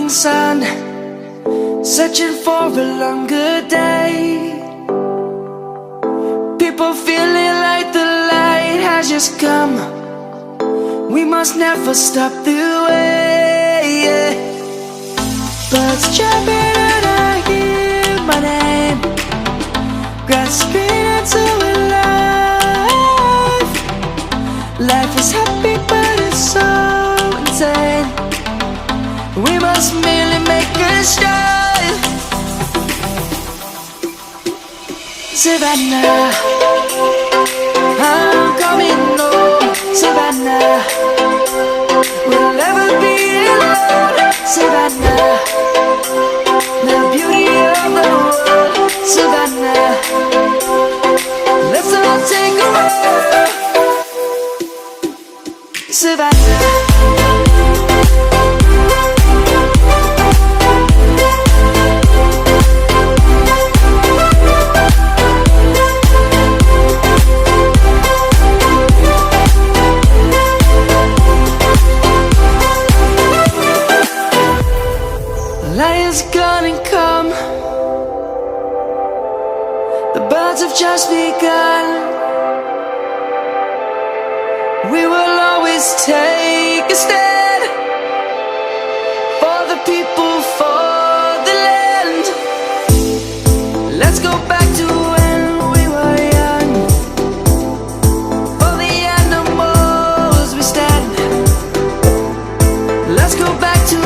morning sun, searching for a longer day. People feeling like the light has just come. We must never stop the way. Birds chirping and I hear my name, grasping into a life. Life is happy but it's so insane. We must merely make a start. Savannah, I'm coming home. Savannah, we'll never be alone. Savannah, the beauty of the world. Savannah, let's all take a walk. Savannah. Lion's gonna come. The birds have just begun. We will always take a stand for the people, for the land. Let's go back to when we were young. For the animals we stand. Let's go back to